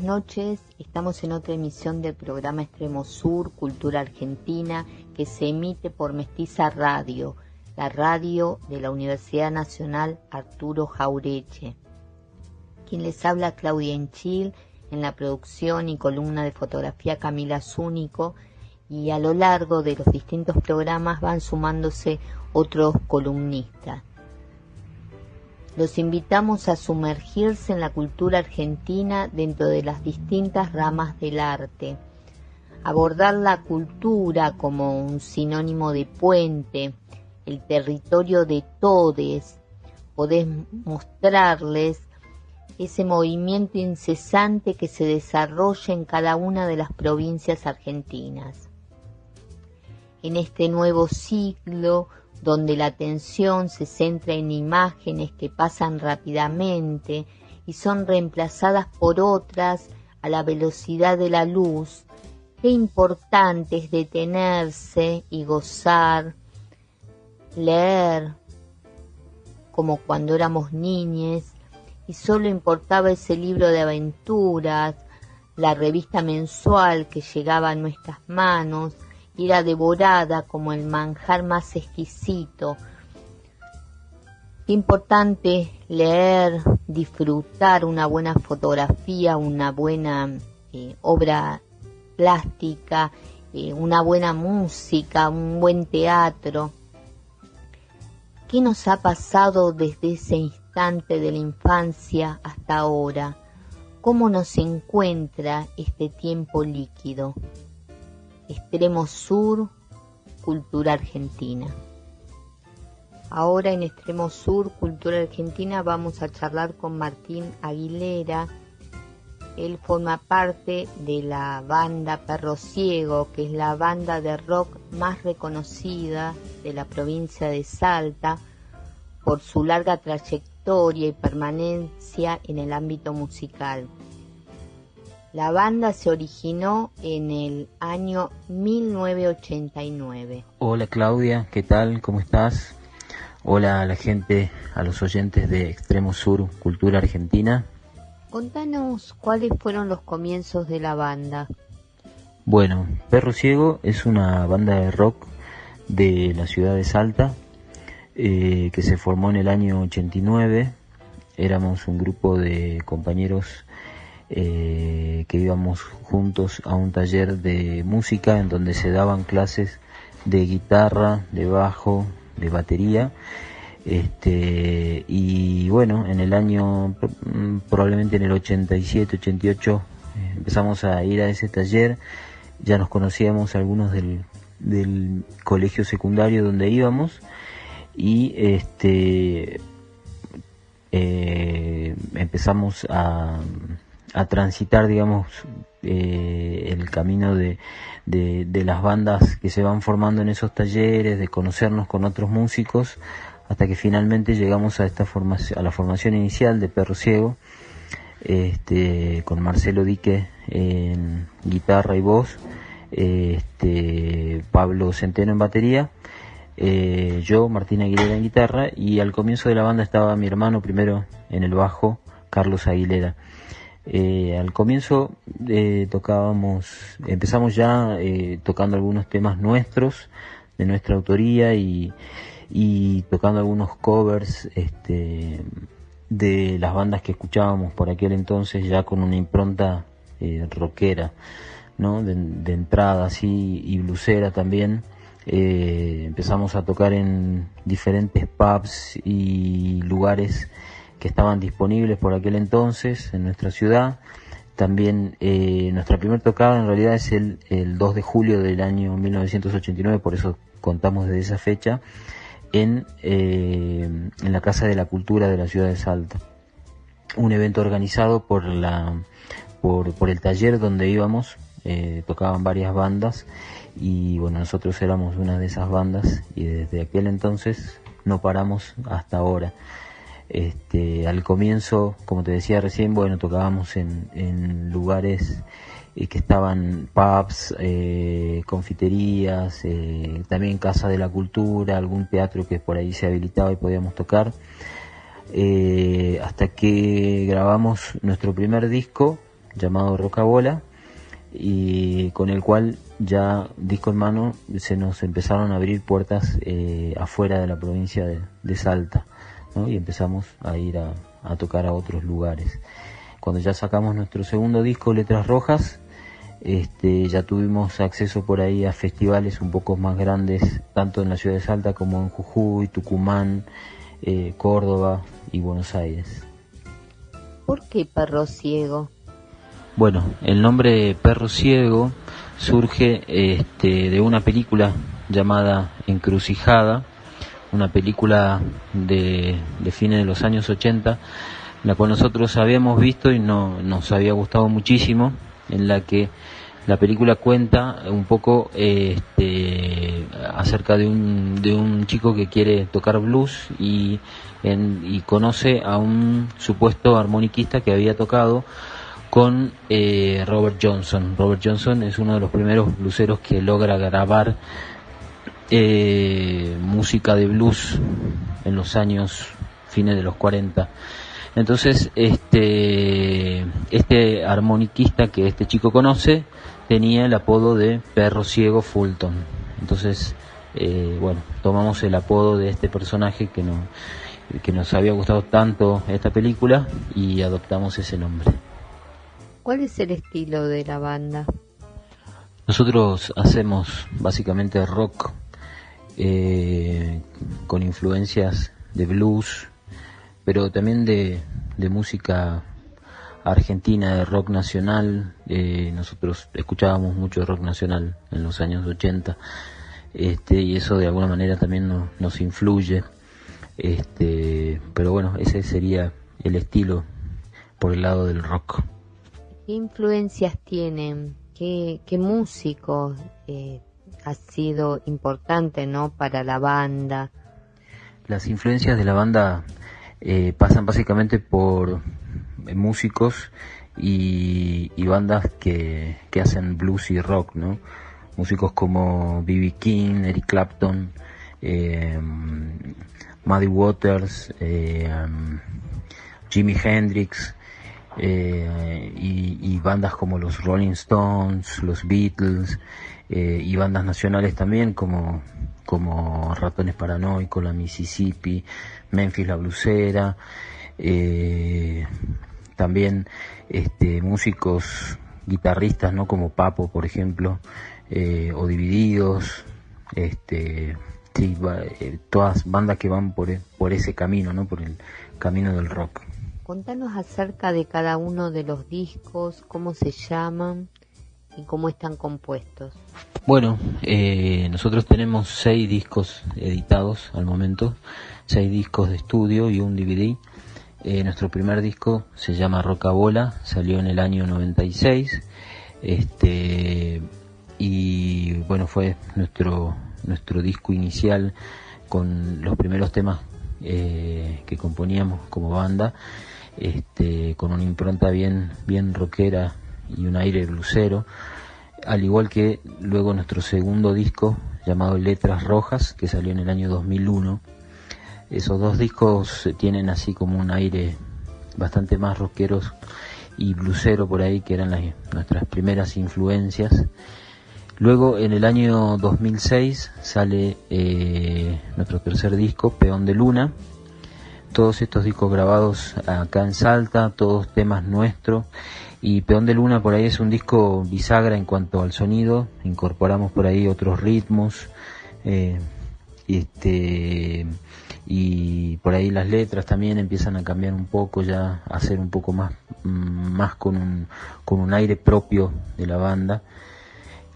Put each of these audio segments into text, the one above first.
buenas noches. Estamos en otra emisión del programa Extremo Sur, Cultura Argentina, que se emite por Mestiza Radio, la radio de la Universidad Nacional Arturo Jauretche. Quien les habla, Claudia Enchil, en la producción y columna de fotografía Camila Zúñigo, y a lo largo de los distintos programas van sumándose otros columnistas. Los invitamos a sumergirse en la cultura argentina dentro de las distintas ramas del arte, abordar la cultura como un sinónimo de puente, el territorio de todes, poder mostrarles ese movimiento incesante que se desarrolla en cada una de las provincias argentinas. En este nuevo siglo, donde la atención se centra en imágenes que pasan rápidamente y son reemplazadas por otras a la velocidad de la luz, qué importante es detenerse y gozar, leer, como cuando éramos niñes y solo importaba ese libro de aventuras, la revista mensual que llegaba a nuestras manos, era devorada como el manjar más exquisito. Qué importante leer, disfrutar una buena fotografía, una buena obra plástica, una buena música, un buen teatro. ¿Qué nos ha pasado desde ese instante de la infancia hasta ahora? ¿Cómo nos encuentra este tiempo líquido? Extremo Sur, Cultura Argentina. Ahora en Extremo Sur, Cultura Argentina, vamos a charlar con Martín Aguilera. Él forma parte de la banda Perro Ciego, que es la banda de rock más reconocida de la provincia de Salta por su larga trayectoria y permanencia en el ámbito musical. La banda se originó en el año 1989. Hola Claudia, ¿qué tal? ¿Cómo estás? Hola a la gente, a los oyentes de Extremo Sur, Cultura Argentina. Contanos cuáles fueron los comienzos de la banda. Bueno, Perro Ciego es una banda de rock de la ciudad de Salta, que se formó en el año 89. Éramos un grupo de compañeros que íbamos juntos a un taller de música en donde se daban clases de guitarra, de bajo, de batería, y bueno, en el año, probablemente en el 87, 88, empezamos a ir a ese taller. Ya nos conocíamos algunos del colegio secundario donde íbamos, y empezamos a transitar, digamos, el camino de las bandas que se van formando en esos talleres, de conocernos con otros músicos, hasta que finalmente llegamos a la formación inicial de Perro Ciego, con Marcelo Dique en guitarra y voz, Pablo Centeno en batería, yo, Martín Aguilera en guitarra, y al comienzo de la banda estaba mi hermano primero en el bajo, Carlos Aguilera. Al comienzo empezamos ya tocando algunos temas nuestros, de nuestra autoría, y tocando algunos covers de las bandas que escuchábamos por aquel entonces, ya con una impronta rockera, ¿no? De entrada, así, y blusera también. Empezamos a tocar en diferentes pubs y lugares que estaban disponibles por aquel entonces en nuestra ciudad. También nuestra primera tocada en realidad es el 2 de julio del año 1989, por eso contamos desde esa fecha, en la Casa de la Cultura de la ciudad de Salta. Un evento organizado por el taller donde íbamos. Tocaban varias bandas y bueno, nosotros éramos una de esas bandas, y desde aquel entonces no paramos hasta ahora. Al comienzo, como te decía recién, bueno, tocábamos en lugares que estaban pubs, confiterías, también Casa de la Cultura, algún teatro que por ahí se habilitaba y podíamos tocar, hasta que grabamos nuestro primer disco, llamado Rocabola, y con el cual ya disco en mano se nos empezaron a abrir puertas afuera de la provincia de Salta, ¿no? Y empezamos a ir a tocar a otros lugares. Cuando ya sacamos nuestro segundo disco, Letras Rojas, ya tuvimos acceso por ahí a festivales un poco más grandes, tanto en la ciudad de Salta como en Jujuy, Tucumán, Córdoba y Buenos Aires. ¿Por qué Perro Ciego? Bueno, el nombre Perro Ciego surge de una película llamada Encrucijada, una película de fines de los años 80, la cual nosotros habíamos visto y nos había gustado muchísimo, en la que la película cuenta un poco acerca de un chico que quiere tocar blues y conoce a un supuesto armoniquista que había tocado con Robert Johnson. Robert Johnson es uno de los primeros blueseros que logra grabar música de blues en los años fines de los 40. Entonces este armoniquista que este chico conoce tenía el apodo de Perro Ciego Fulton. Entonces tomamos el apodo de este personaje que nos había gustado tanto esta película y adoptamos ese nombre. ¿Cuál es el estilo de la banda? Nosotros hacemos básicamente rock con influencias de blues, pero también de música argentina, de rock nacional. Nosotros escuchábamos mucho rock nacional en los años 80, y eso de alguna manera también nos influye, pero bueno, ese sería el estilo por el lado del rock. ¿Qué influencias tienen? ¿Qué músicos ha sido importante, ¿no?, para la banda? Las influencias de la banda pasan básicamente por músicos y bandas que hacen blues y rock, ¿no? Músicos como B.B. King, Eric Clapton, Muddy Waters, Jimi Hendrix, y bandas como los Rolling Stones, los Beatles, y bandas nacionales también como Ratones Paranoicos, La Mississippi, Memphis La Blusera, también músicos guitarristas, ¿no?, como Papo, por ejemplo, o Divididos, todas bandas que van por ese camino, ¿no?, por el camino del rock. Contanos acerca de cada uno de los discos, cómo se llaman y cómo están compuestos. Bueno, nosotros tenemos 6 discos editados al momento, 6 discos de estudio y un DVD. Nuestro primer disco se llama Rocabola, salió en el año 96, y bueno, fue nuestro disco inicial con los primeros temas que componíamos como banda, con una impronta bien rockera y un aire blusero, al igual que luego nuestro segundo disco llamado Letras Rojas, que salió en el año 2001. Esos 2 discos tienen así como un aire bastante más rockeros y blusero por ahí, que eran nuestras primeras influencias. Luego en el año 2006 sale nuestro tercer disco, Peón de Luna. Todos estos discos grabados acá en Salta, todos temas nuestros, y Peón de Luna por ahí es un disco bisagra en cuanto al sonido. Incorporamos por ahí otros ritmos, y por ahí las letras también empiezan a cambiar un poco, ya a ser un poco más con un aire propio de la banda.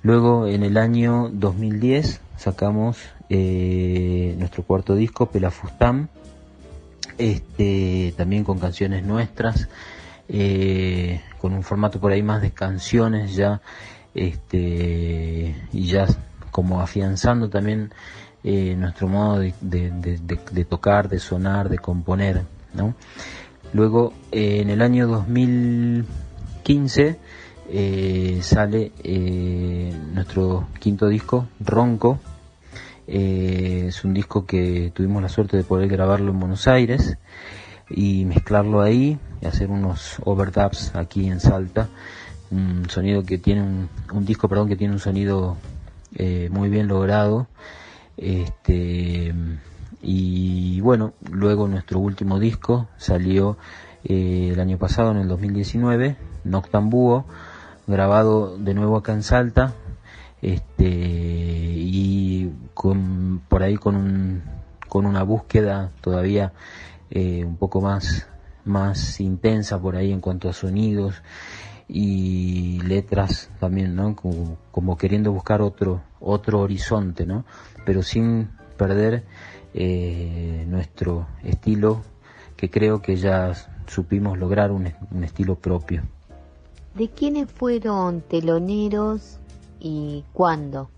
Luego en el año 2010 sacamos nuestro cuarto disco, Pelafustán, también con canciones nuestras, con un formato por ahí más de canciones ya, y ya como afianzando también nuestro modo de tocar, de sonar, de componer, ¿no? Luego en el año 2015 sale nuestro quinto disco, Ronco. Es un disco que tuvimos la suerte de poder grabarlo en Buenos Aires. y mezclarlo ahí y hacer unos overdubs aquí en Salta, un sonido que tiene un disco, perdón, que tiene un sonido muy bien logrado. Y bueno, luego nuestro último disco salió el año pasado, en el 2019, Noctambuo, grabado de nuevo acá en Salta, y por ahí con una búsqueda todavía un poco más intensa por ahí en cuanto a sonidos y letras también, ¿no? Como queriendo buscar otro horizonte, ¿no? Pero sin perder nuestro estilo, que creo que ya supimos lograr un estilo propio. ¿De quiénes fueron teloneros y cuándo?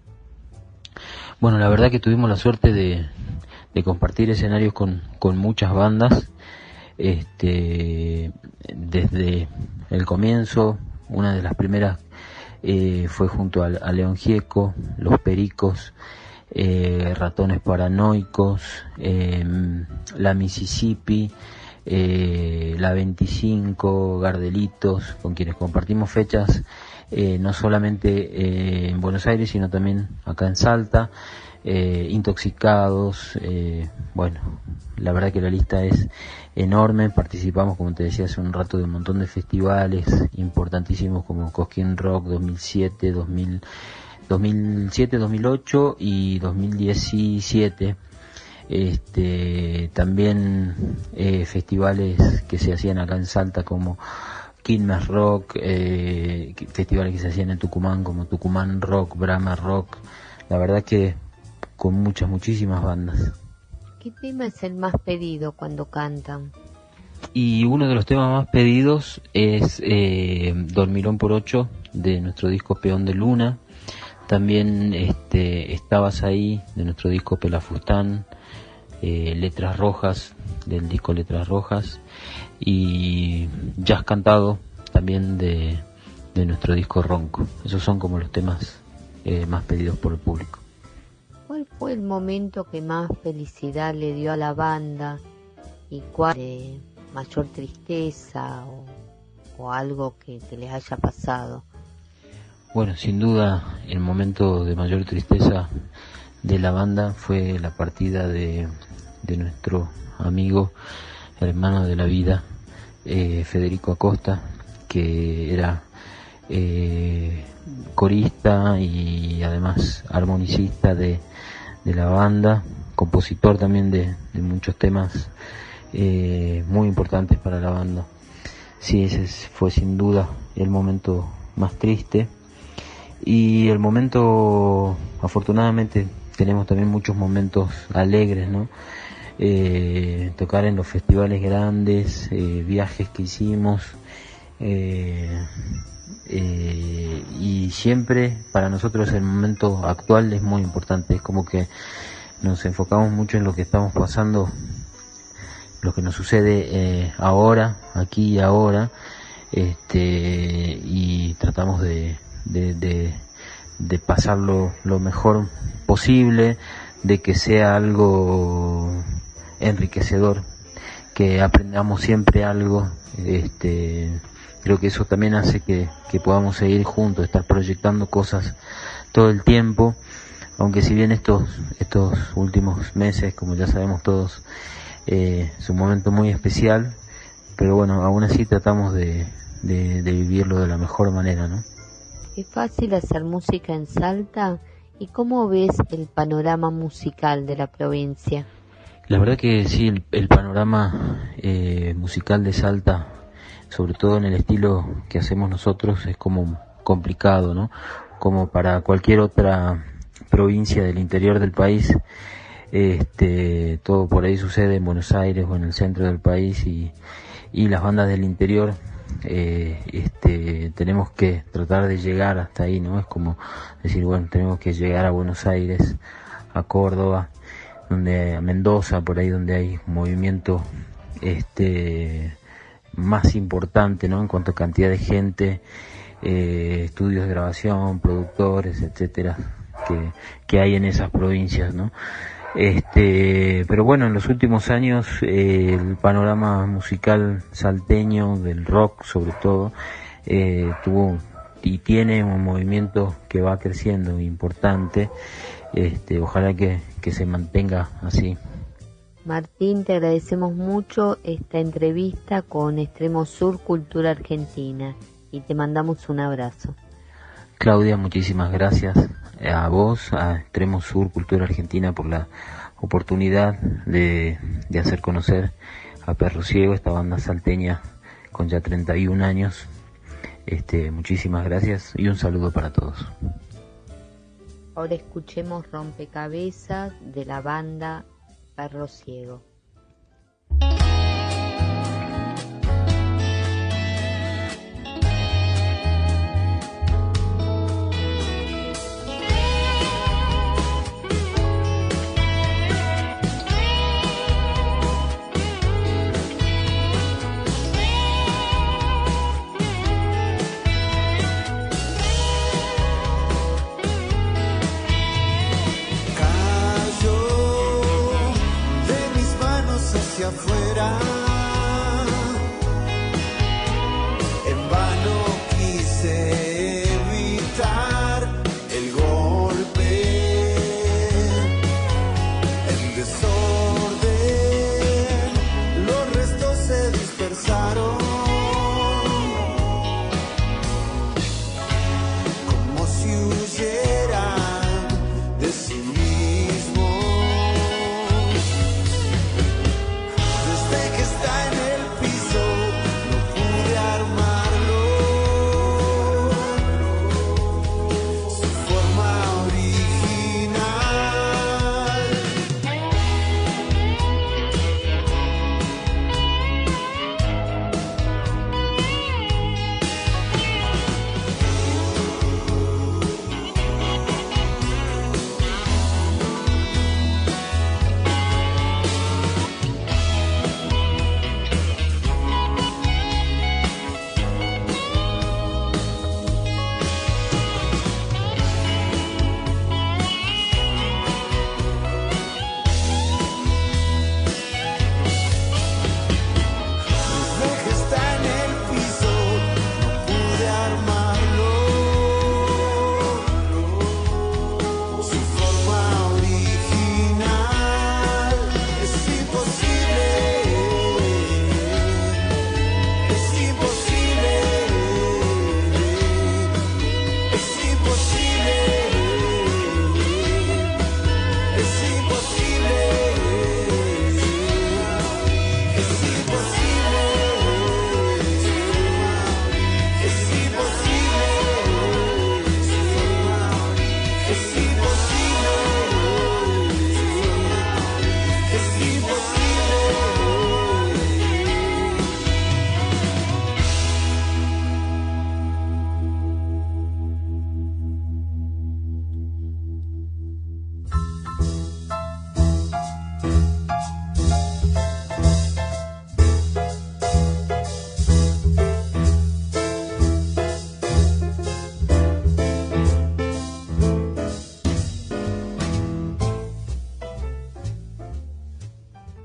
Bueno, la verdad que tuvimos la suerte de compartir escenarios con muchas bandas. Desde el comienzo, una de las primeras fue junto a León Gieco, Los Pericos, Ratones Paranoicos, La Mississippi, La 25, Gardelitos, con quienes compartimos fechas no solamente en Buenos Aires, sino también acá en Salta. Intoxicados, bueno, la verdad que la lista es enorme. Participamos, como te decía hace un rato, de un montón de festivales importantísimos como Cosquín Rock 2007, 2008 y 2017. También festivales que se hacían acá en Salta como Quilmes Rock, festivales que se hacían en Tucumán como Tucumán Rock, Brahma Rock. La verdad que con muchísimas bandas. ¿Qué tema es el más pedido cuando cantan? Y uno de los temas más pedidos es Dormirón por 8, de nuestro disco Peón de Luna. También Estabas ahí, de nuestro disco Pelafustán. Letras Rojas, del disco Letras Rojas. Y Jazz Cantado, también de nuestro disco Ronco. Esos son como los temas más pedidos por el público. ¿Cuál fue el momento que más felicidad le dio a la banda y cuál de mayor tristeza o algo que les haya pasado? Bueno, sin duda el momento de mayor tristeza de la banda fue la partida de nuestro amigo, hermano de la vida, Federico Acosta, que era corista y además armonicista de la banda, compositor también de muchos temas muy importantes para la banda. Sí, ese fue sin duda el momento más triste. Y el momento, afortunadamente, tenemos también muchos momentos alegres, ¿no? Tocar en los festivales grandes, viajes que hicimos, y siempre para nosotros el momento actual es muy importante. Es como que nos enfocamos mucho en lo que estamos pasando, lo que nos sucede ahora, aquí y ahora, y tratamos de pasarlo lo mejor posible, de que sea algo enriquecedor, que aprendamos siempre algo. Creo que eso también hace que podamos seguir juntos, estar proyectando cosas todo el tiempo, aunque si bien estos últimos meses, como ya sabemos todos, es un momento muy especial, pero bueno, aún así tratamos de vivirlo de la mejor manera, ¿no? ¿Es fácil hacer música en Salta? ¿Y cómo ves el panorama musical de la provincia? La verdad que sí, el panorama musical de Salta, sobre todo en el estilo que hacemos nosotros, es como complicado, ¿no? Como para cualquier otra provincia del interior del país, todo por ahí sucede en Buenos Aires o en el centro del país, y las bandas del interior tenemos que tratar de llegar hasta ahí, ¿no? Es como decir, bueno, tenemos que llegar a Buenos Aires, a Córdoba, a Mendoza, por ahí donde hay un movimiento más importante, ¿no? En cuanto a cantidad de gente, estudios de grabación, productores, etcétera, que hay en esas provincias, ¿no? Pero bueno, en los últimos años el panorama musical salteño, del rock sobre todo, tuvo y tiene un movimiento que va creciendo importante. Ojalá que se mantenga así. Martín, te agradecemos mucho esta entrevista con Extremo Sur Cultura Argentina y te mandamos un abrazo. Claudia, muchísimas gracias a vos, a Extremo Sur Cultura Argentina, por la oportunidad de hacer conocer a Perro Ciego, esta banda salteña con ya 31 años. Muchísimas gracias y un saludo para todos. Ahora escuchemos Rompecabezas de la banda Perro Ciego. Afuera, en vano quise evitar el golpe, el desorden, los restos se dispersaron, como si huyeran de sí mismos.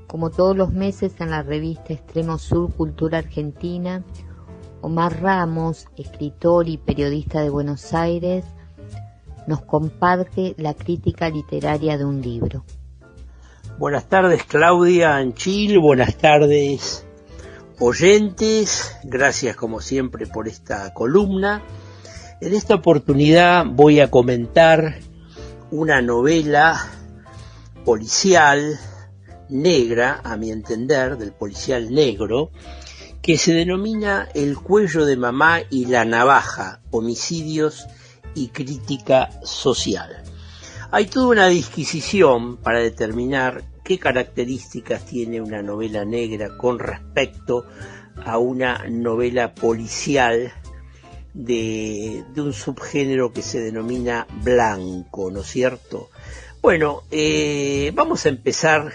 Como todos los meses en la revista Extremo Sur Cultura Argentina, Omar Ramos, escritor y periodista de Buenos Aires, nos comparte la crítica literaria de un libro. Buenas tardes, Claudia Anchil, buenas tardes, oyentes, gracias como siempre por esta columna. En esta oportunidad voy a comentar una novela policial negra, a mi entender, del policial negro, que se denomina El cuello de mamá y la navaja, homicidios y crítica social. Hay toda una disquisición para determinar qué características tiene una novela negra con respecto a una novela policial de un subgénero que se denomina blanco, ¿no es cierto? Bueno, vamos a empezar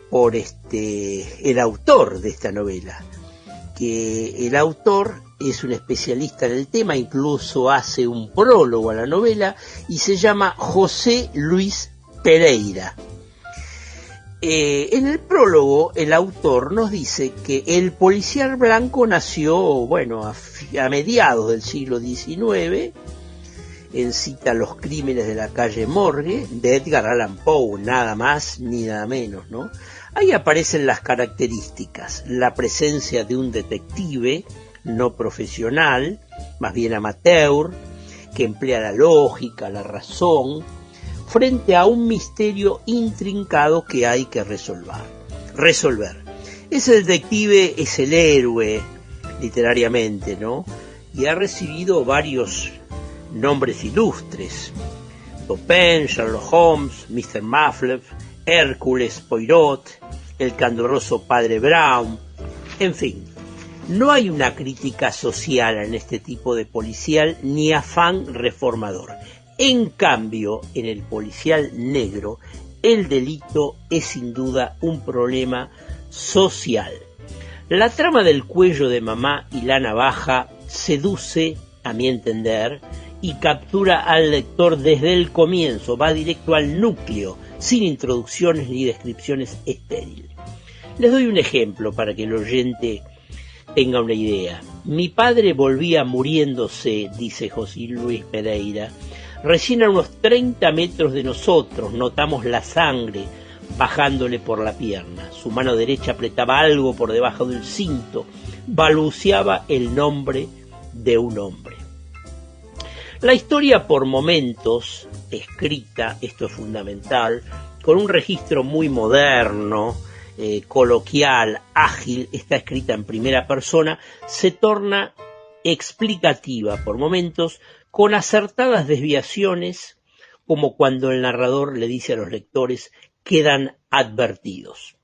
por el autor de esta novela, que el autor es un especialista en el tema, incluso hace un prólogo a la novela, y se llama José Luis Pereira. En el prólogo, el autor nos dice que el policial blanco nació, bueno, a mediados del siglo XIX, en cita Los crímenes de la calle Morgue, de Edgar Allan Poe, nada más ni nada menos, ¿no? Ahí aparecen las características, la presencia de un detective no profesional, más bien amateur, que emplea la lógica, la razón, frente a un misterio intrincado que hay que resolver. Ese detective es el héroe, literariamente, ¿no? Y ha recibido varios nombres ilustres: Dupin, Sherlock Holmes, Mr. Mufflet, Hércules, Poirot, el candoroso padre Brown, en fin. No hay una crítica social en este tipo de policial ni afán reformador. En cambio, en el policial negro, el delito es sin duda un problema social. La trama del cuello de mamá y la navaja seduce, a mi entender, y captura al lector desde el comienzo, va directo al núcleo, sin introducciones ni descripciones estériles. Les doy un ejemplo para que el oyente tenga una idea. Mi padre volvía muriéndose, dice José Luis Pereira. Recién a unos 30 metros de nosotros notamos la sangre bajándole por la pierna. Su mano derecha apretaba algo por debajo del cinto. Balbuceaba el nombre de un hombre. La historia por momentos, escrita, esto es fundamental, con un registro muy moderno, coloquial, ágil, está escrita en primera persona, se torna explicativa por momentos, con acertadas desviaciones, como cuando el narrador le dice a los lectores: quedan advertidos.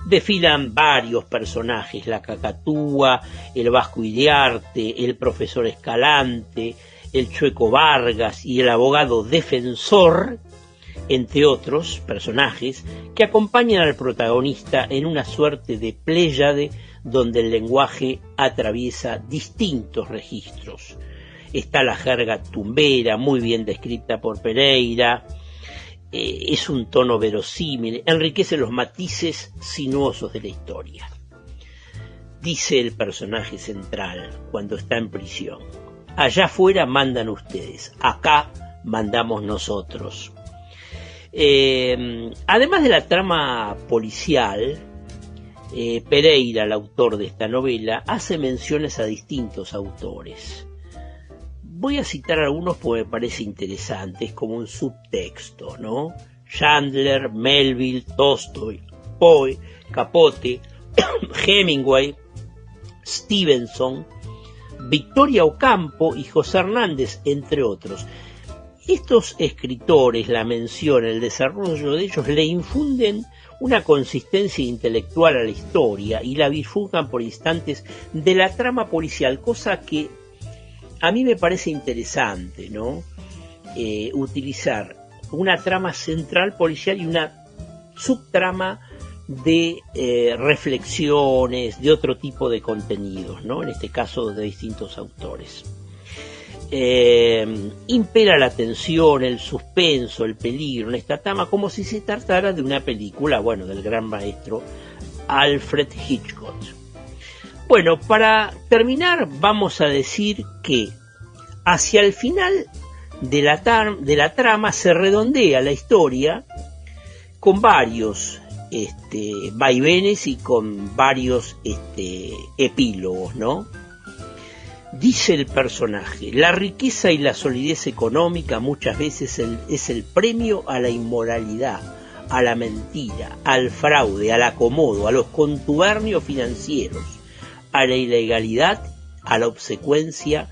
Desfilan varios personajes: la cacatúa, el vasco Iriarte, el profesor Escalante, el chueco Vargas y el abogado defensor, entre otros personajes que acompañan al protagonista en una suerte de pléyade donde el lenguaje atraviesa distintos registros. Está la jerga tumbera, muy bien descrita por Pereira, es un tono verosímil, enriquece los matices sinuosos de la historia. Dice el personaje central cuando está en prisión: allá afuera mandan ustedes, acá mandamos nosotros. Además de la trama policial, Pereira, el autor de esta novela, hace menciones a distintos autores. Voy a citar algunos porque me parece interesante, es como un subtexto, ¿no? Chandler, Melville, Tolstoy, Poe, Capote, Hemingway, Stevenson, Victoria Ocampo y José Hernández, entre otros. Estos escritores, la mención, el desarrollo de ellos, le infunden una consistencia intelectual a la historia y la bifurcan por instantes de la trama policial, cosa que a mí me parece interesante, ¿no? Utilizar una trama central policial y una subtrama de reflexiones, de otro tipo de contenidos, ¿no? En este caso de distintos autores. Impera la tensión, el suspenso, el peligro en esta trama, como si se tratara de una película, bueno, del gran maestro Alfred Hitchcock. Bueno, para terminar vamos a decir que hacia el final de la trama se redondea la historia con varios vaivenes y con varios epílogos, ¿no? Dice el personaje: la riqueza y la solidez económica muchas veces es el premio a la inmoralidad, a la mentira, al fraude, al acomodo, a los contubernios financieros, a la ilegalidad, a la obsecuencia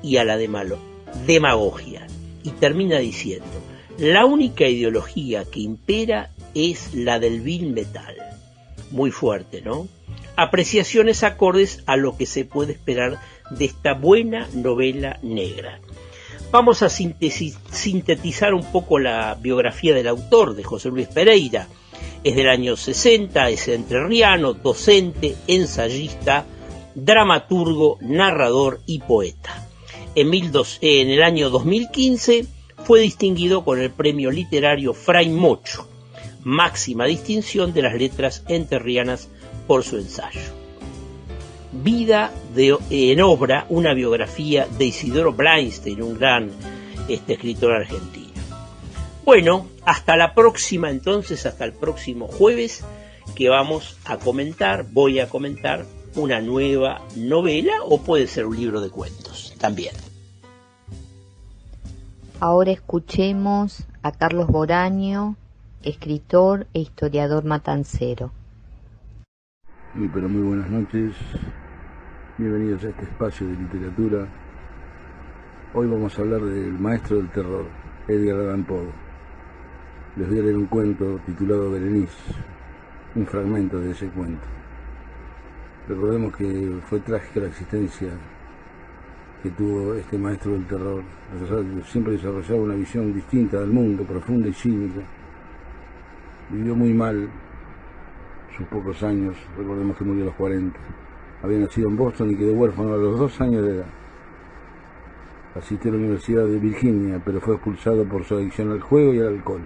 y a la demagogia. Y termina diciendo: la única ideología que impera es la del vil metal. Muy fuerte, ¿no? Apreciaciones acordes a lo que se puede esperar de esta buena novela negra. Vamos a sintetizar un poco la biografía del autor, de José Luis Pereira. Es del año 60, es entrerriano, docente, ensayista, dramaturgo, narrador y poeta. En el año 2015 fue distinguido con el premio literario Fray Mocho, máxima distinción de las letras enterrianas por su ensayo. Vida en obra, una biografía de Isidoro Blainstein, un gran escritor argentino. Bueno, hasta la próxima entonces, hasta el próximo jueves, que voy a comentar una nueva novela, o puede ser un libro de cuentos también. Ahora escuchemos a Carlos Boraño, escritor e historiador matancero. Pero muy buenas noches, bienvenidos a este espacio de literatura. Hoy vamos a hablar del maestro del terror, Edgar Allan Poe. Les voy a leer un cuento titulado Berenice, un fragmento de ese cuento. Recordemos que fue trágica la existencia que tuvo este maestro del terror. Siempre desarrollaba una visión distinta del mundo, profunda y cínica. Vivió muy mal sus pocos años, recordemos que murió a los 40. Había nacido en Boston y quedó huérfano a los 2 años de edad. Asistió a la Universidad de Virginia, pero fue expulsado por su adicción al juego y al alcohol.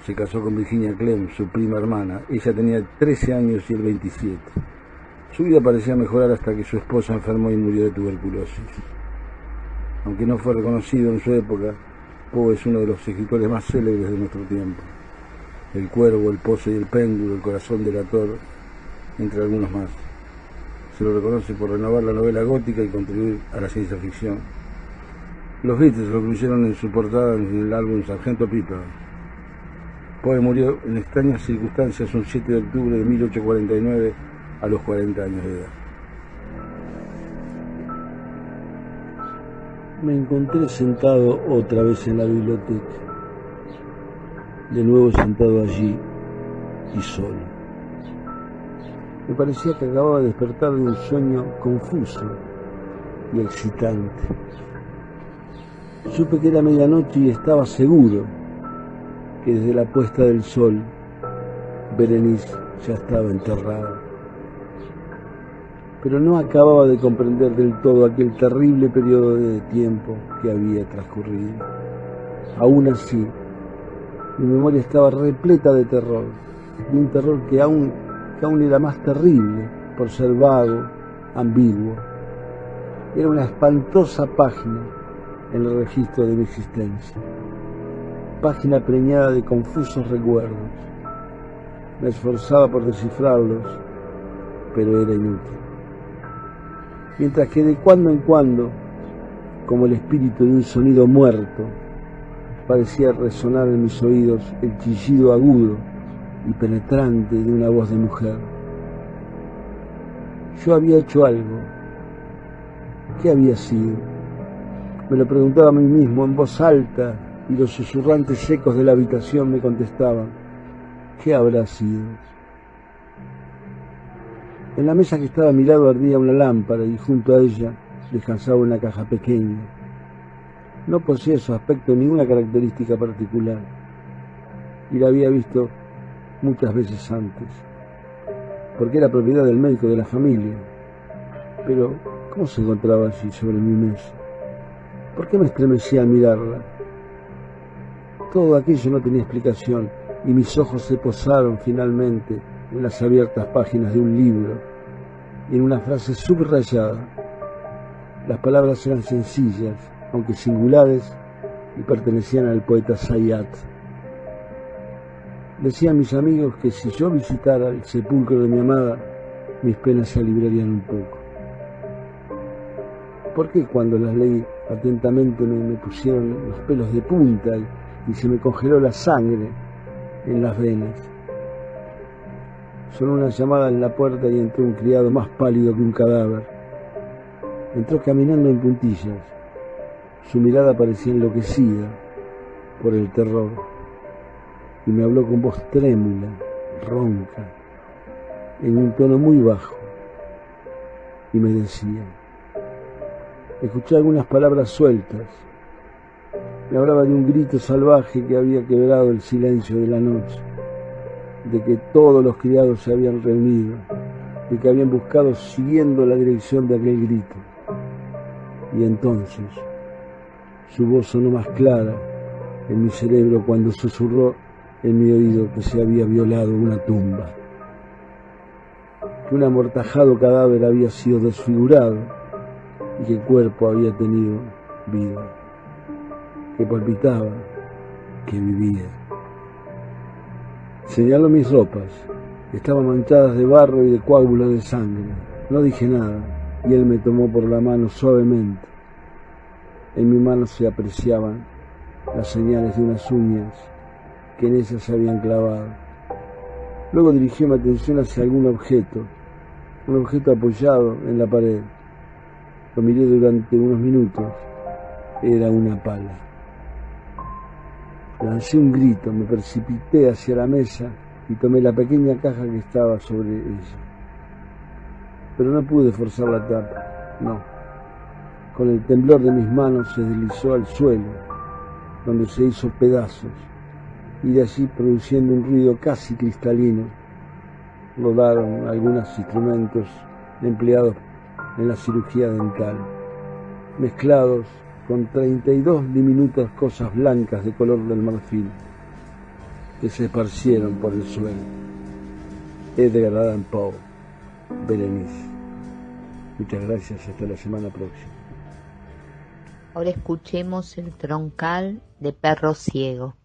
Se casó con Virginia Clem, su prima hermana. Ella tenía 13 años y él 27. Su vida parecía mejorar hasta que su esposa enfermó y murió de tuberculosis. Aunque no fue reconocido en su época, Poe es uno de los escritores más célebres de nuestro tiempo. El Cuervo, El Pozo y el Péndulo, El Corazón delator, entre algunos más. Se lo reconoce por renovar la novela gótica y contribuir a la ciencia ficción. Los Beatles lo incluyeron en su portada en el álbum Sargento Pepper. Poe murió en extrañas circunstancias un 7 de octubre de 1849 a los 40 años de edad. Me encontré sentado otra vez en la biblioteca, de nuevo sentado allí y solo. Me parecía que acababa de despertar de un sueño confuso y excitante. Supe que era medianoche y estaba seguro que desde la puesta del sol Berenice ya estaba enterrada. Pero no acababa de comprender del todo aquel terrible periodo de tiempo que había transcurrido. Aún así, mi memoria estaba repleta de terror, de un terror que aún era más terrible por ser vago, ambiguo. Era una espantosa página en el registro de mi existencia. Página preñada de confusos recuerdos. Me esforzaba por descifrarlos, pero era inútil. Mientras que de cuando en cuando, como el espíritu de un sonido muerto, parecía resonar en mis oídos el chillido agudo y penetrante de una voz de mujer. Yo había hecho algo. ¿Qué había sido? Me lo preguntaba a mí mismo en voz alta, y los susurrantes ecos de la habitación me contestaban: ¿qué habrá sido? En la mesa que estaba a mi lado ardía una lámpara y junto a ella descansaba una caja pequeña. No poseía en su aspecto ninguna característica particular y la había visto muchas veces antes, porque era propiedad del médico de la familia. Pero, ¿cómo se encontraba allí sobre mi mesa? ¿Por qué me estremecía al mirarla? Todo aquello no tenía explicación y mis ojos se posaron finalmente en las abiertas páginas de un libro y en una frase subrayada. Las palabras eran sencillas, aunque singulares, y pertenecían al poeta Zayat. Decían mis amigos que si yo visitara el sepulcro de mi amada, mis penas se aliviarían un poco. ¿Por qué cuando las leí atentamente me pusieron los pelos de punta y se me congeló la sangre en las venas? Sonó una llamada en la puerta y entró un criado más pálido que un cadáver. Entró caminando en puntillas. Su mirada parecía enloquecida por el terror y me habló con voz trémula, ronca, en un tono muy bajo, y me decía: escuché algunas palabras sueltas. Me hablaba de un grito salvaje que había quebrado el silencio de la noche, de que todos los criados se habían reunido, de que habían buscado siguiendo la dirección de aquel grito. Y entonces su voz sonó más clara en mi cerebro cuando susurró en mi oído que se había violado una tumba, que un amortajado cadáver había sido desfigurado y que el cuerpo había tenido vida, que palpitaba, que vivía. Señaló mis ropas, estaban manchadas de barro y de coágulos de sangre. No dije nada y él me tomó por la mano suavemente. En mi mano se apreciaban las señales de unas uñas que en ellas se habían clavado. Luego dirigí mi atención hacia algún objeto, un objeto apoyado en la pared. Lo miré durante unos minutos. Era una pala. Lancé un grito, me precipité hacia la mesa y tomé la pequeña caja que estaba sobre ella. Pero no pude forzar la tapa, no. Con el temblor de mis manos se deslizó al suelo, donde se hizo pedazos, y de allí, produciendo un ruido casi cristalino, rodaron algunos instrumentos empleados en la cirugía dental, mezclados con 32 diminutas cosas blancas de color del marfil, que se esparcieron por el suelo. Edgar Allan Poe, Berenice. Muchas gracias, hasta la semana próxima. Ahora escuchemos el troncal de Perro Ciego.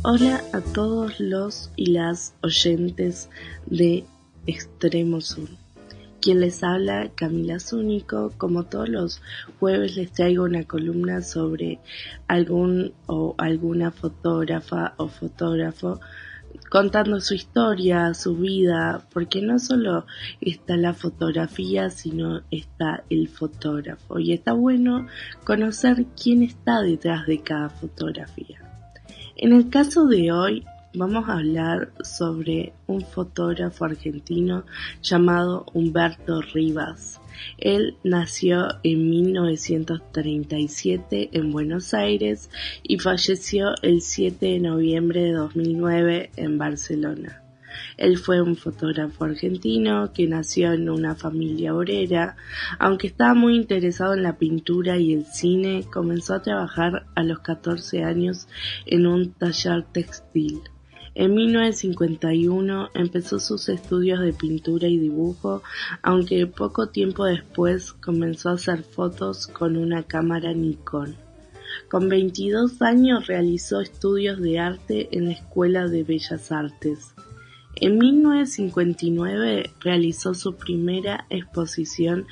Hola a todos los y las oyentes de Extremo Sur. Quien les habla, Camila Zúñigo. Como todos los jueves les traigo una columna sobre algún o alguna fotógrafa o fotógrafo contando su historia, su vida, porque no solo está la fotografía, sino está el fotógrafo. Y está bueno conocer quién está detrás de cada fotografía. En el caso de hoy vamos a hablar sobre un fotógrafo argentino llamado Humberto Rivas. Él nació en 1937 en Buenos Aires y falleció el 7 de noviembre de 2009 en Barcelona. Él fue un fotógrafo argentino que nació en una familia obrera. Aunque estaba muy interesado en la pintura y el cine, comenzó a trabajar a los 14 años en un taller textil. En 1951 empezó sus estudios de pintura y dibujo, aunque poco tiempo después comenzó a hacer fotos con una cámara Nikon. Con 22 años realizó estudios de arte en la Escuela de Bellas Artes. En 1959 realizó su primera exposición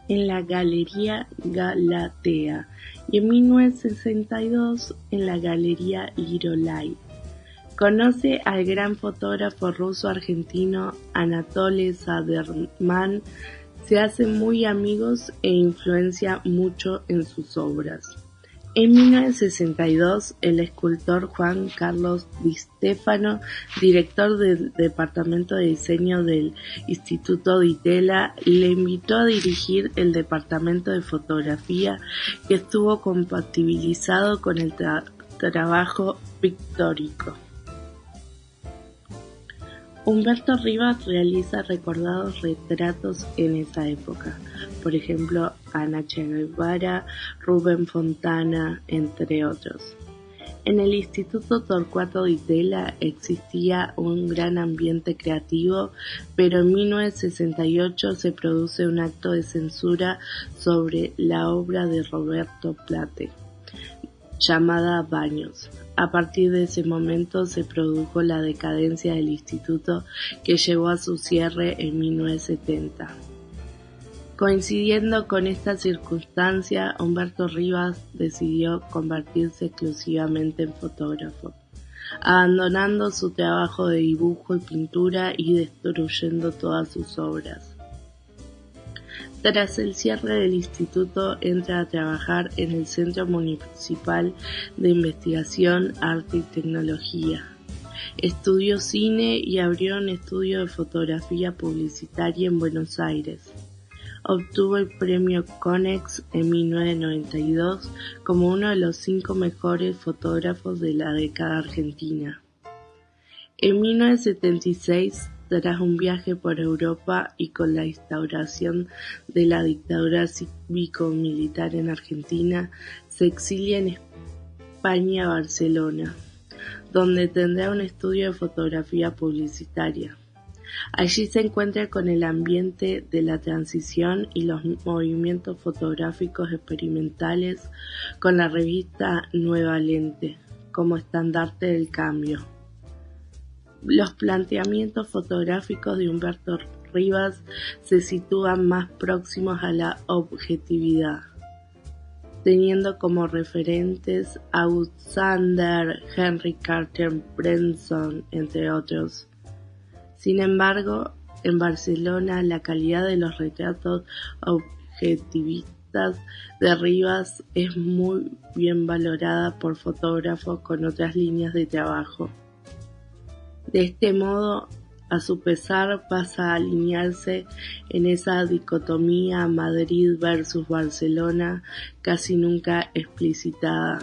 en la Galería Galatea y en 1962 en la Galería Lirolai. Conoce al gran fotógrafo ruso-argentino Anatole Saderman, se hacen muy amigos e influencia mucho en sus obras. En 1962, el escultor Juan Carlos Di Stefano, director del Departamento de Diseño del Instituto Di Tella, le invitó a dirigir el Departamento de Fotografía, que estuvo compatibilizado con el trabajo pictórico. Humberto Rivas realiza recordados retratos en esa época, por ejemplo, Ana Che Guevara, Rubén Fontana, entre otros. En el Instituto Torcuato Di Tella existía un gran ambiente creativo, pero en 1968 se produce un acto de censura sobre la obra de Roberto Plate, llamada Baños. A partir de ese momento se produjo la decadencia del instituto, que llevó a su cierre en 1970. Coincidiendo con esta circunstancia, Humberto Rivas decidió convertirse exclusivamente en fotógrafo, abandonando su trabajo de dibujo y pintura y destruyendo todas sus obras. Tras el cierre del instituto, entra a trabajar en el Centro Municipal de Investigación, Arte y Tecnología. Estudió cine y abrió un estudio de fotografía publicitaria en Buenos Aires. Obtuvo el premio Konex en 1992 como uno de los 5 mejores fotógrafos de la década argentina. En 1976, tras un viaje por Europa y con la instauración de la dictadura cívico-militar en Argentina, se exilia en España, Barcelona, donde tendrá un estudio de fotografía publicitaria. Allí se encuentra con el ambiente de la transición y los movimientos fotográficos experimentales, con la revista Nueva Lente como estandarte del cambio. Los planteamientos fotográficos de Humberto Rivas se sitúan más próximos a la objetividad, teniendo como referentes a August Sander, Henry Carter Bresson, entre otros. Sin embargo, en Barcelona la calidad de los retratos objetivistas de Rivas es muy bien valorada por fotógrafos con otras líneas de trabajo. De este modo, a su pesar, pasa a alinearse en esa dicotomía Madrid versus Barcelona casi nunca explicitada.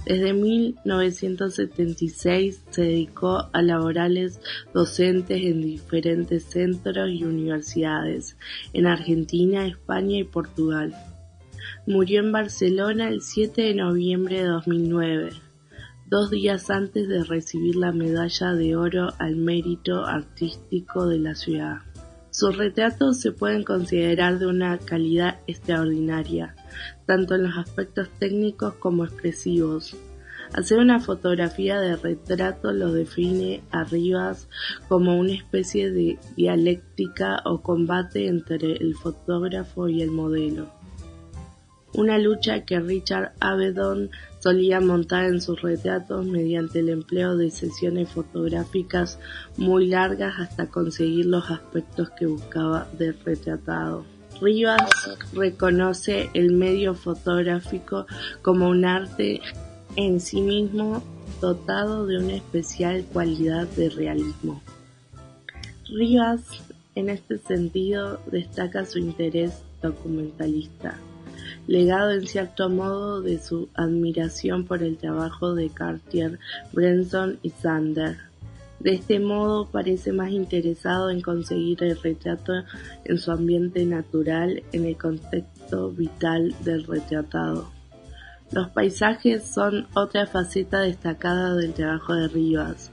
Desde 1976 se dedicó a laborales docentes en diferentes centros y universidades en Argentina, España y Portugal. Murió en Barcelona el 7 de noviembre de 2009. 2 días antes de recibir la medalla de oro al mérito artístico de la ciudad. Sus retratos se pueden considerar de una calidad extraordinaria, tanto en los aspectos técnicos como expresivos. Hacer una fotografía de retrato lo define a Rivas como una especie de dialéctica o combate entre el fotógrafo y el modelo. Una lucha que Richard Avedon solía montar en sus retratos mediante el empleo de sesiones fotográficas muy largas hasta conseguir los aspectos que buscaba del retratado. Rivas reconoce el medio fotográfico como un arte en sí mismo dotado de una especial cualidad de realismo. Rivas, en este sentido, destaca su interés documentalista, legado en cierto modo de su admiración por el trabajo de Cartier, Bresson y Sander. De este modo parece más interesado en conseguir el retrato en su ambiente natural, en el contexto vital del retratado. Los paisajes son otra faceta destacada del trabajo de Rivas.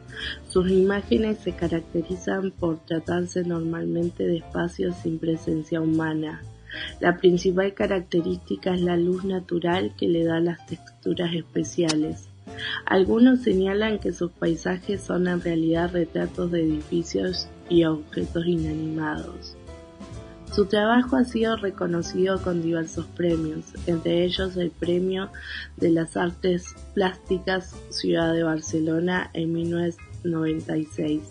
Sus imágenes se caracterizan por tratarse normalmente de espacios sin presencia humana. La principal característica es la luz natural que le da las texturas especiales. Algunos señalan que sus paisajes son en realidad retratos de edificios y objetos inanimados. Su trabajo ha sido reconocido con diversos premios, entre ellos el Premio de las Artes Plásticas Ciudad de Barcelona en 1996,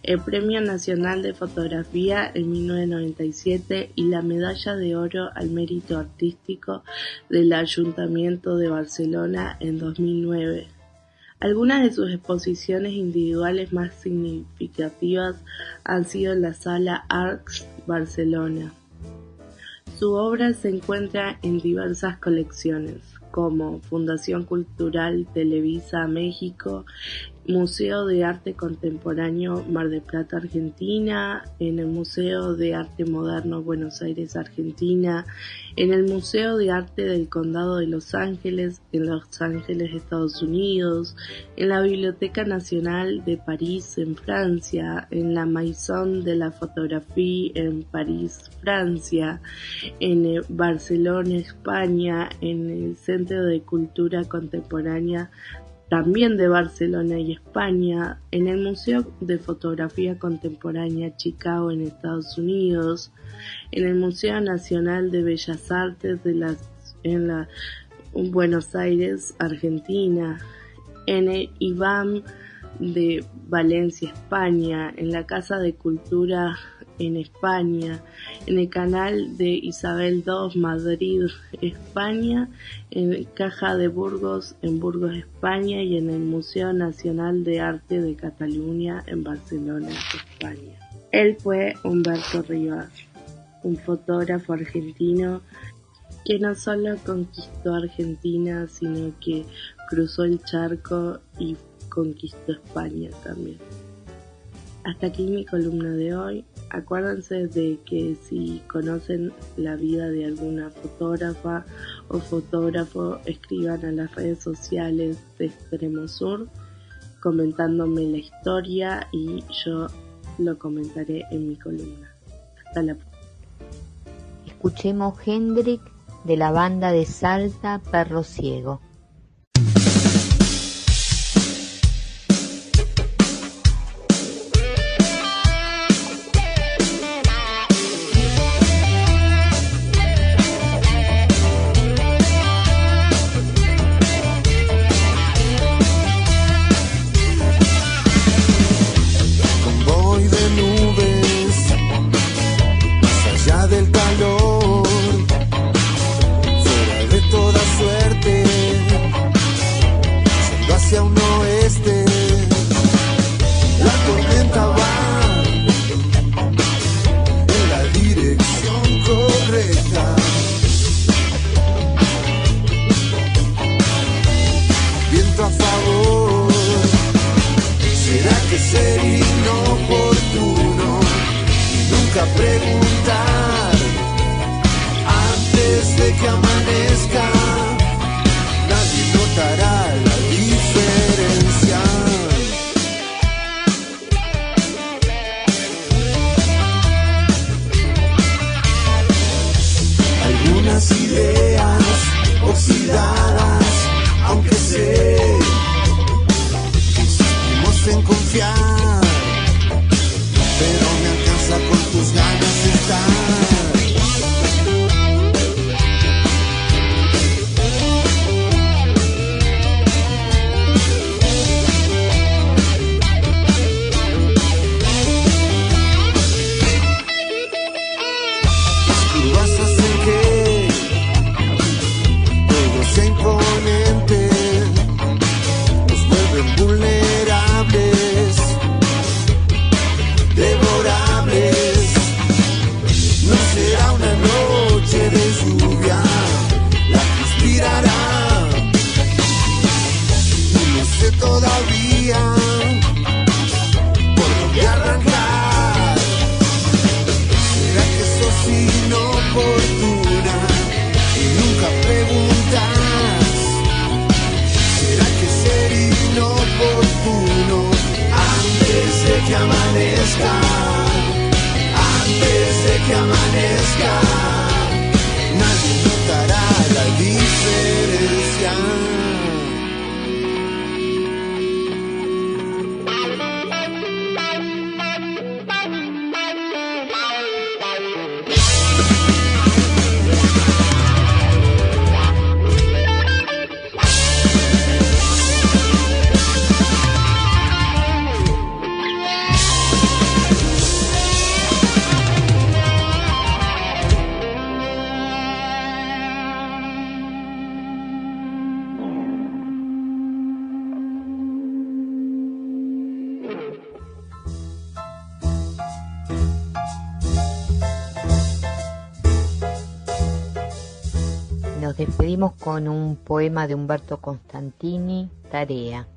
el Premio Nacional de Fotografía en 1997 y la Medalla de Oro al Mérito Artístico del Ayuntamiento de Barcelona en 2009. Algunas de sus exposiciones individuales más significativas han sido en la Sala Arcs Barcelona. Su obra se encuentra en diversas colecciones, como Fundación Cultural Televisa México, Museo de Arte Contemporáneo Mar del Plata, Argentina, en el Museo de Arte Moderno Buenos Aires, Argentina, en el Museo de Arte del Condado de Los Ángeles, en Los Ángeles, Estados Unidos, en la Biblioteca Nacional de París, en Francia, en la Maison de la Photographie en París, Francia, en Barcelona, España, en el Centro de Cultura Contemporánea también de Barcelona y España, en el Museo de Fotografía Contemporánea Chicago en Estados Unidos, en el Museo Nacional de Bellas Artes en Buenos Aires, Argentina, en el IBAM de Valencia, España, en la Casa de Cultura en España, en el Canal de Isabel II, Madrid, España, en Caja de Burgos, en Burgos, España, y en el Museo Nacional de Arte de Cataluña, en Barcelona, España. Él fue Humberto Rivas, un fotógrafo argentino que no solo conquistó Argentina, sino que cruzó el charco y conquistó España también. Hasta aquí mi columna de hoy. Acuérdense de que si conocen la vida de alguna fotógrafa o fotógrafo, escriban a las redes sociales de Extremo Sur comentándome la historia y yo lo comentaré en mi columna. Hasta la próxima. Escuchemos Hendrik de la banda de Salta, Perro Ciego. Preguntar antes de que amanezca, nadie notará la diferencia. Algunas ideas oxidadas, aunque sé despedimos con un poema de Humberto Constantini, Tarea.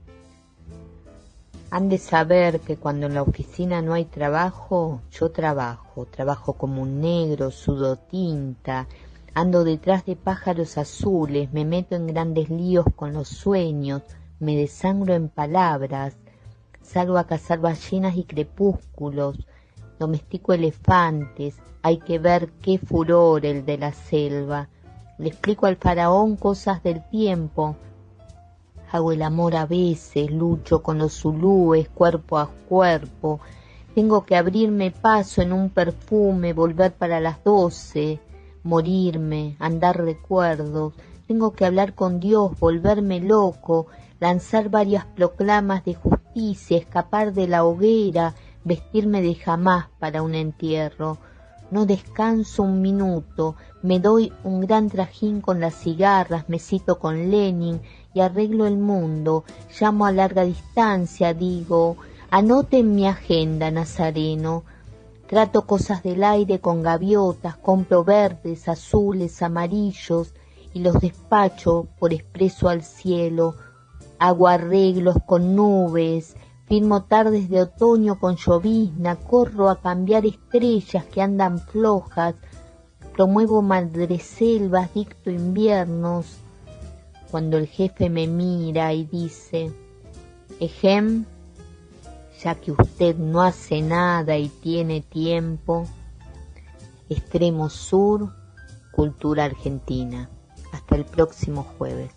Han de saber que cuando en la oficina no hay trabajo, yo trabajo como un negro, sudo tinta, ando detrás de pájaros azules, me meto en grandes líos con los sueños, me desangro en palabras, salgo a cazar ballenas y crepúsculos, domestico elefantes, hay que ver qué furor el de la selva. Le explico al faraón cosas del tiempo. Hago el amor a veces, lucho con los zulúes cuerpo a cuerpo. Tengo que abrirme paso en un perfume, volver para las 12, morirme, andar recuerdos. Tengo que hablar con Dios, volverme loco, lanzar varias proclamas de justicia, escapar de la hoguera, vestirme de jamás para un entierro. No descanso un minuto, me doy un gran trajín con las cigarras, me cito con Lenin y arreglo el mundo. Llamo a larga distancia, digo, anote en mi agenda, Nazareno. Trato cosas del aire con gaviotas, compro verdes, azules, amarillos y los despacho por expreso al cielo. Hago arreglos con nubes, firmo tardes de otoño con llovizna, corro a cambiar estrellas que andan flojas, promuevo madreselvas, dicto inviernos. Cuando el jefe me mira y dice, Ejem, ya que usted no hace nada y tiene tiempo, Extremo Sur, Cultura Argentina. Hasta el próximo jueves.